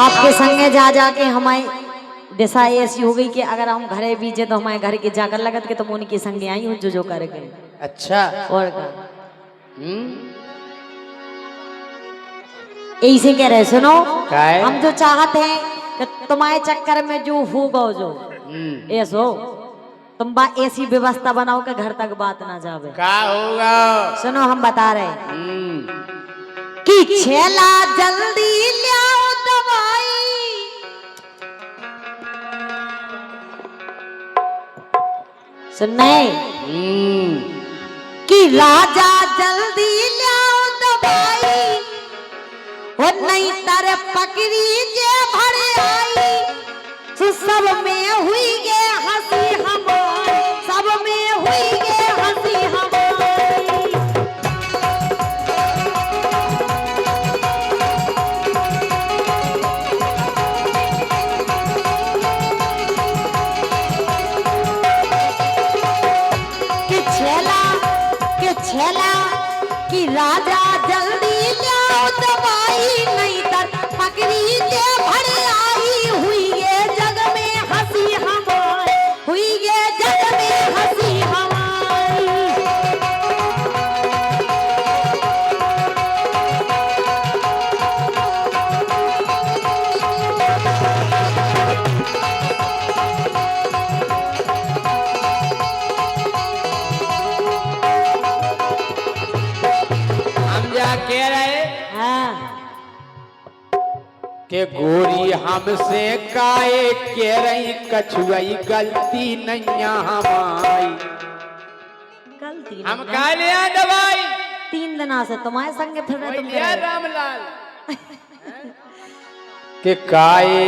आपके संगे जा जाके हमारी दिशा ऐसी हो गई कि अगर हम घरे बीजे तो हमारे घर के जाकर लगत के तो मोनी के संगे आई हूँ जो कर गए। अच्छा और का ऐसे कह रहे सुनो, हम जो चाहते हैं कि तुम्हारे चक्कर में जो होगा जो ऐसो तुम ऐसी व्यवस्था बनाओ कि घर तक बात ना जावे। क्या होगा? सुनो हम बता रहे कि छेला जल्दी लाओ दवाई, सुनने कि राजा जल्दी लाओ दवाई, और नहीं तारे पकड़ी जे भर आई, तो सब में हुई गे हंसी हमारी, सब में हुई गे हंसी हमारी। कि छेला कि राजा जल्दी लाओ दवाई, नहीं तर पकड़ी जे भर आई, हुई ये जग में हंसी हमारी, हुई ये जग में हंसी हमारी। कह रहे के गोरी हमसे काए कह रही कछुई गलती नहीं हमारी, गलती हम का लिया दवाई 3 दिन से तुम्हारे संगे फिर रहे तुम रामलाल के काए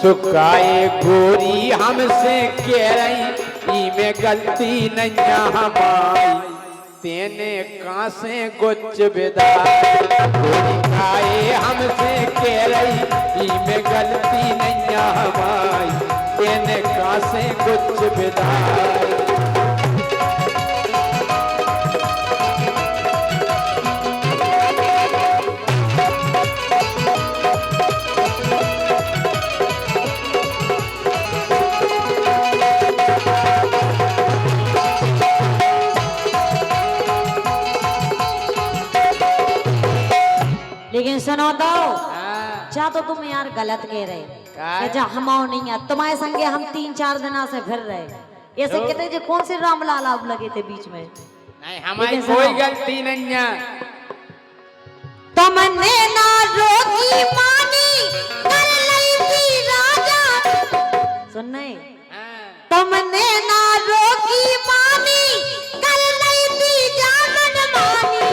सुकाए गोरी हमसे कह रही में गलती नहीं हमारी, तेने कासे गुच्छ विदाई, गोरी खाए हमसे कह रही में गलती नहीं हमारी, तेने कासे गुच्छ विदाई। लेकिन सुनो तो चाह तो तुम यार गलत कह रहे कि जा हम नहीं है तुम्हारे संगे हम 3-4 दिन से फिर रहे, ऐसे कहते जो कौन से रामलाल आप लगे थे बीच में। नहीं हमारी कोई गलती नहीं है, तुमने ना रोकी मानी कर ली थी राजा, सुनने तुमने ना रोकी मानी कर ली थी जान मानी।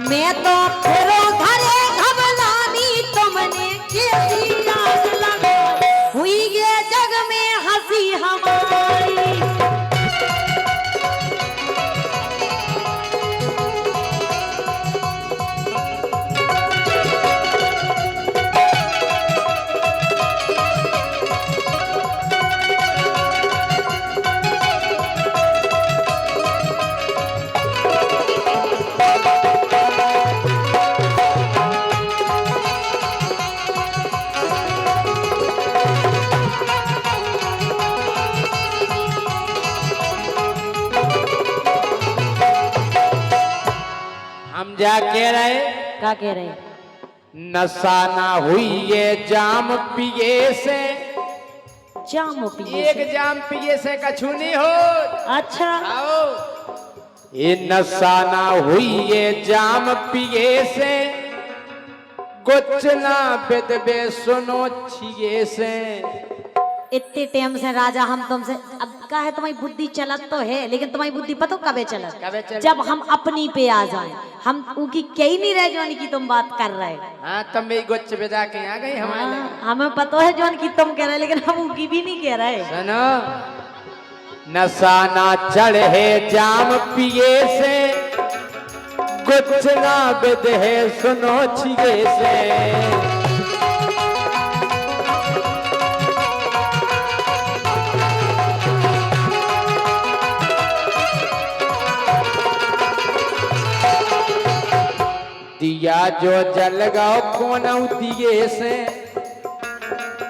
मैं तो फिर घरे घबरानी, तुमने कैसी आग लगाई, हुई ये जग में हंसी हमारी। हम जा कह रहे क्या कह रहे? नशा ना हुई ये जाम पिए से, जाम पिए एक जाम पिए से कछु नहीं हो। अच्छा आओ ये नशा ना हुई ये जाम पिए से, कुछ ना बिदबे सुनो छिए से। इतने टाइम से राजा हम तुमसे अब का है तुम्हारी बुद्धि चलत तो है, लेकिन तुम्हारी बुद्धि पता कबे कबे चलत? चलत? जब हम अपनी पे आ जाए। हम उनकी कई नहीं रह जोन की तुम बात कर रहे। हाँ तुम भी गुच्छ बिदा के आ गई हमारे हाँ, लगे। हमें पता है जोन की तुम कह रहे, लेकिन हम उनकी भी नहीं कह रहे। सुनो, नशा ना चढ़े जाम पिए से, कुछ ना बिदहे सुनो छिए से। दिया जो जल गाओ कौन दिए से।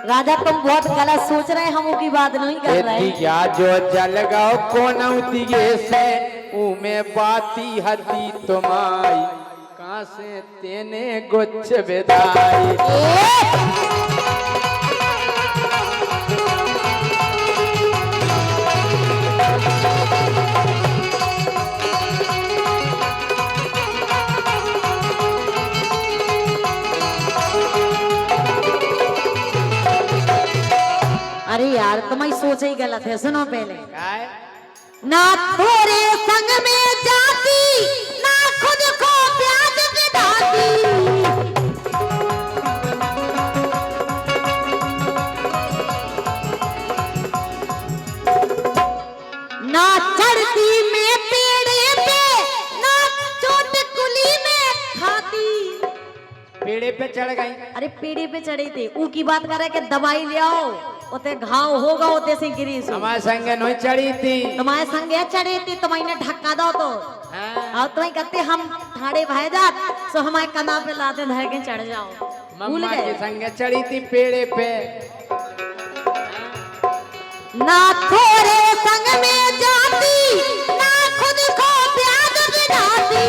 राजा तुम बहुत गलत सोच रहे हैं, हम उनकी बात नहीं कर रहे। दिया जो जल गाओ कौन दिए से, उमे बाती हती तुम्हारी, कहाँ से तेने गुच्छ विदाई। अरे यार तुम्हारी सोच ही गलत है, सुनो पहले। काय? ना थोड़े संग में जाती, ना खुद को प्याज बिठाती। ना चढ़ती में पेड़े पे, ना चोट कुली में खाती। पेड़े पे चढ़ गई। अरे पेड़े पे चढ़े थे, ऊ की बात कर रहे कि दवाई ले आओ, उते घाव होगा, उते से गिरी सो। हमारे संगे नहीं चढ़ी थी। तुम्हारे संगे चढ़ी थी, तुम्हें ढक्का दो तो। हाँ। और तुम्हें कहते हम ठाड़े भाई जात, सो हमारे कना पे लाते धर के चढ़ जाओ। भूल मम्मा के गए? संगे चढ़ी थी पेड़े पे। ना थोड़े संग में जाती, ना खुद को प्याज बिठाती।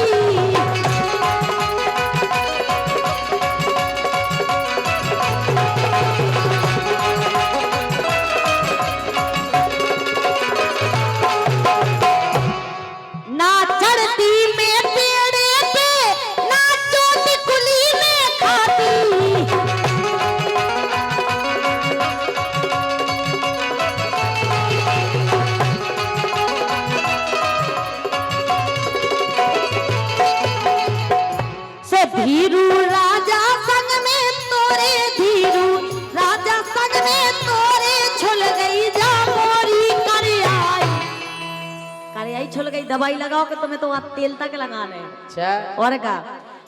ना चढ़ती में पेड़े पे, ना चोट कुली में खाती। से धीरू राजा संग में तोरे, धीरू राजा संग में तोरे, छुल गई जा मोरी करियाई छुल गई। दवाई लगाओ कि तुम्हें तो वहाँ तेल तक लगा ले। अच्छा। और का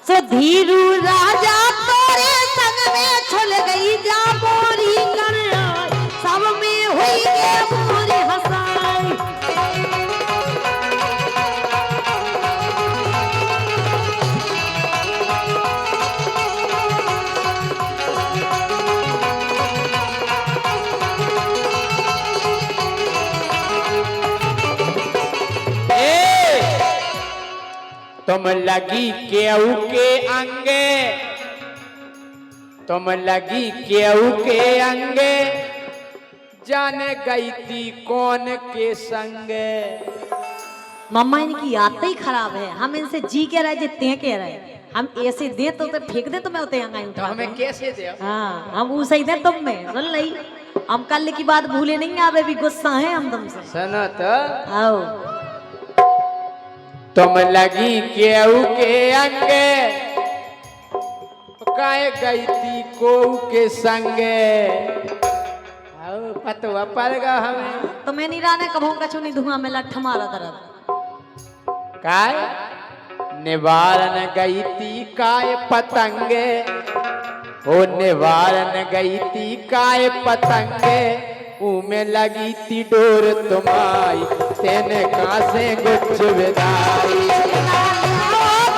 से धीरू राजा तोरे संग में छुल गई जा मोरी करियाई, सब में हुई गे मोरी हसाई। तुम लगी केहू के अंगे, तुम लगी केहू के अंगे, जाने गई थी कौन के संगे। मम्मा इनकी आदत ही खराब है। हम इनसे जी के रहे जितने कह रहे, हम ऐसे दे तो फेंक दे, तो मैं उते अंगाई तो उठा हमें कैसे दे? हाँ, हम वो सही दे तुम में सुन लई। हम कल की बात भूले नहीं, आवे भी गुस्सा है हम तुमसे। सुनो तो, आओ तुम लगी केहू के अंगे, काहे गई थी को के संगे। आओ पतवा पड़ गा हमें। तुम्हें नहीं राने कभों कछु नहीं, धुआं में लठ मारा तरफ। काय निवारण गई थी काय पतंगे, ओ निवारण गई थी काय पतंगे, उमे लगी थी डोर तुम्हारी, तेने कहाँ से गुच्छ विदाई।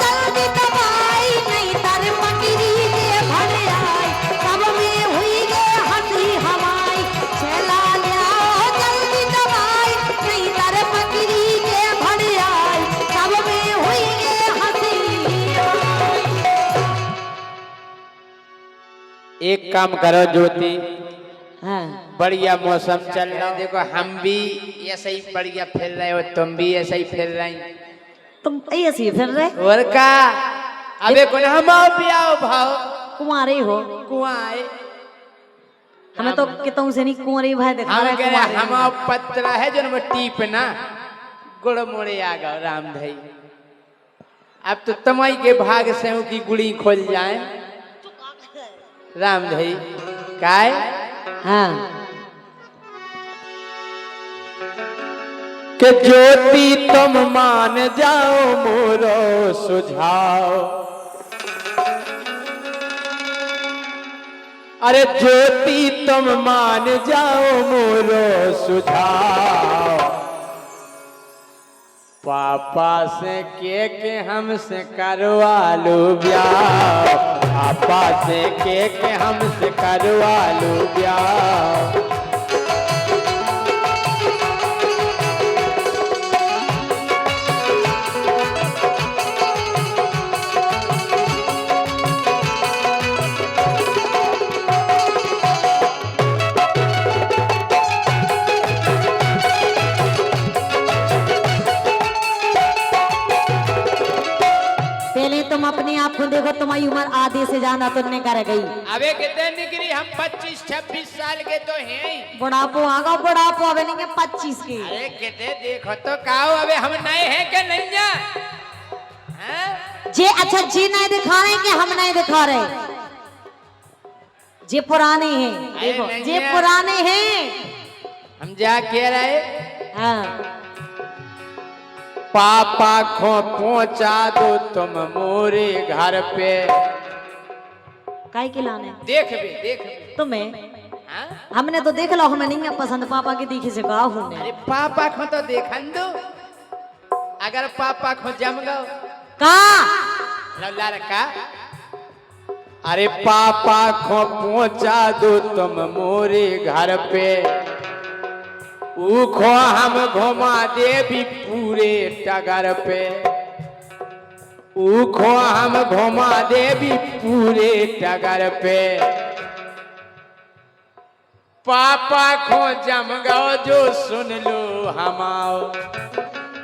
जल्दी दवाई नहीं तर पकड़ी के भर आई, सब में हुई गे हंसी हवाई। चला लिया जल्दी दवाई नहीं तर पकड़ी के भर आई, सब में हुई गे हंसी हवाई। एक काम करो ज्योति, हाँ। बढ़िया मौसम चल रहा है, देखो हम भी ऐसे ही बढ़िया फिर रहे हो, तुम भी ऐसे ही फिर रही। तुम ऐसे ही फिर रहे और का अबे कौन हम आओ भी आओ भाव कुंवारे हो। कुआए हमें तो कितों से नहीं कुंवरी भाई दिखा हम रहा कह है रहे कुंवारी हम में। पत्र है जो टीप ना गुड़ मोड़े आ गए राम धई। अब तो तमई के भाग से की गुड़ी खोल जाए राम धई काय हाँ कि ज्योति तुम मान जाओ मोरो सुझाव। अरे ज्योति तुम मान जाओ मोरो सुझाव। पापा से के हमसे करवा लो ब्याह। पापा से के हमसे करवा लो ब्याह। पहले तुम अपने आप को देखो, तुम्हारी उम्र आधे से ज्यादा तुमने कर गई। अबे कितने निकली हम 25-26 साल के तो हैं। बुढ़ापो आगा बुढ़ापो अबे नहीं 25 के। अरे कितने देखो तो काओ अबे हम नए हैं कि नहीं जा जे अच्छा जे नहीं दिखा रहे कि हम नहीं दिखा रहे, जे पुराने हैं देखो, नहीं जे है। पुराने हैं। हम जा कह रहे हाँ पापा को पहुंचा दो तुम मोरे घर पे। काय के लाने देख बे तुम्हें हाँ? हमने तो देख लो, हमें नहीं है पसंद पापा की दिखी से कहा हूँ अरे पापा को तो देखन दो। अगर पापा को जम गो का लड़का। अरे पापा को पहुंचा दो तुम मोरे घर पे। उखो हम घुमा दे भी पूरे टगर पे। उखो हम घुमा दे भी पूरे टगर पे। पापा को जम गो जो सुन लो हम आओ।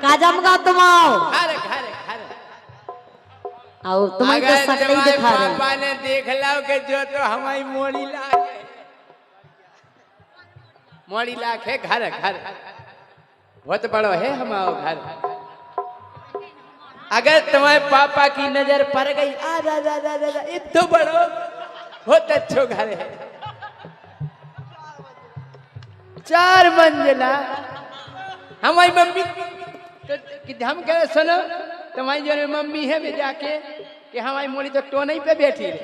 का जमगा तुम आओ घर घर घर आओ, तुम्हें तो अगर सकल ही तुम्हारे दिखा रहे पापा ने देख लो कि जो तो हमारी मोड़ी लाख है। मोड़ी लाख है घर घर बहुत बड़ो है हमारो घर। अगर तुम्हारे पापा की नजर पड़ गई आ जा जा जा जा इतना बड़ो बहुत अच्छो घर है। 4 मंजिला। हमारी मम्मी तो हम कह रहे सुनो तुम्हारी जो मम्मी है वे जाके कि हमारी मोड़ी तो टोनई पे बैठी है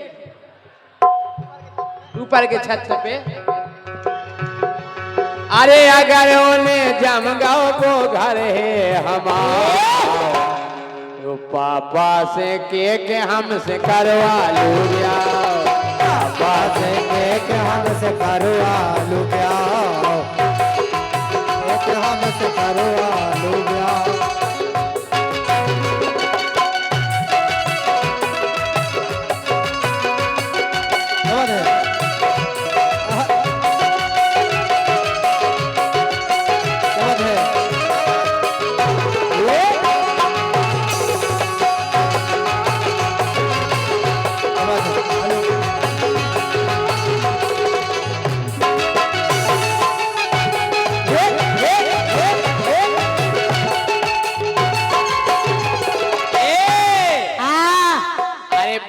ऊपर के छत पे। अरे अगर उन्हें जम गाओ वो घर है हमारा। तो पापा से के हमसे करवा लो ब्याह। पापा से के हमसे करवा लो ब्याह। हमसे करवा लो ब्याह।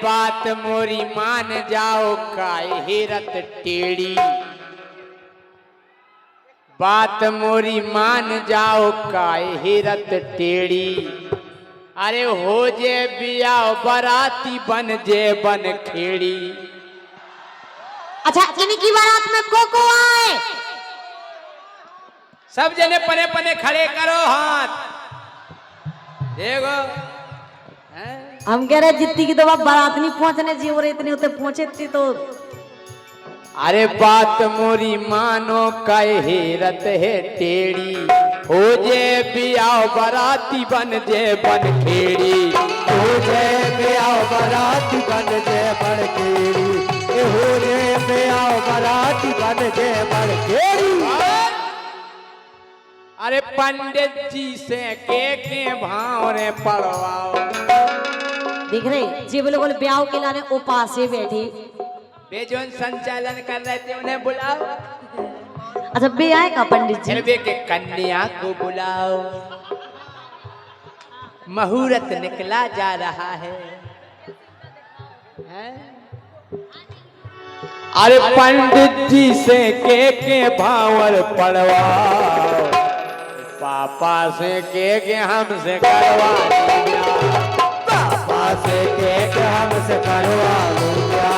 बात मोरी मान जाओ काहे रत टेढ़ी। बात मोरी मान जाओ काहे रत टेढ़ी। अरे हो जे बियाह बराती बन जे बन खेड़ी। अच्छा इनकी बारात में को आए? सब जने पने पने खड़े करो हाथ देखो। हम कह रहे जितनी की तो बारात नहीं पहुंचने चाहिए और इतने उतने पहुंचे थी तो। अरे बात मोरी मानो कहे रत है टेढ़ी। हो जे बियाह बराती बन जे बन खेड़ी। हो जे बियाह बराती बन जे बन खेड़ी। हो जे बियाह बराती बन जे बन खेड़ी। अरे पंडित जी से के भाव रे पड़वाओ। देख रहे जी बिल्कुल ब्याह के लाने उपास से बैठी। वे जो संचालन कर रहे थे उन्हें बुलाओ। अच्छा बे आएगा पंडित जी? फिर वे के कन्या को बुलाओ, मुहूर्त निकला जा रहा है। अरे पंडित जी से के भावर पड़वाओ, पापा से के हमसे करवा लिया, पापा से के हमसे करवा लिया।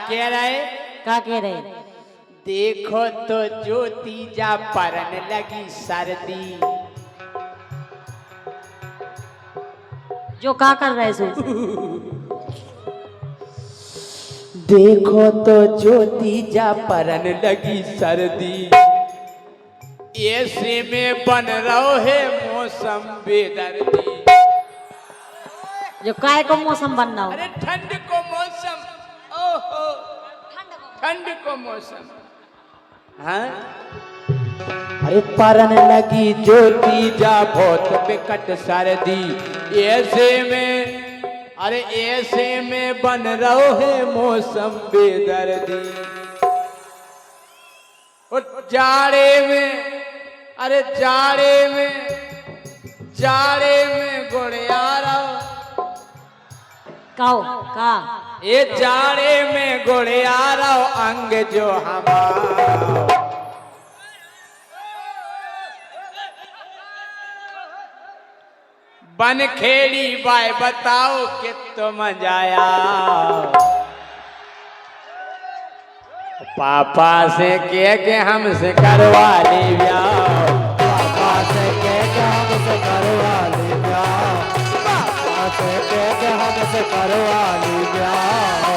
कह रहे क्या कह रहे? देखो तो ज्योति जा परन लगी सर्दी। जो का कर रहे सो? देखो तो ज्योति जा परन लगी सर्दी, ऐसे में बन रहो है मौसम बेदर्दी। जो काय को मौसम बनना हो? अरे ठंड को मौसम, ओहो ठंड को मौसम। हाँ अरे परन लगी ज्योति जा बहुत बिकट सर्दी, ऐसे में अरे ऐसे में बन रहो है मौसम बेदर्दी। और जाड़े में अरे जाड़े में गुड़ियारा काओ का ये जाड़े में गुड़ियारा अंग जो हमारा। बन खेड़ी बाय बताओ कि तो मजा आया, पापा से के हमसे करवा ली ब्याह, पापा से के हमसे करवा ली ब्याह, पापा से के हमसे करवा ली ब्याह।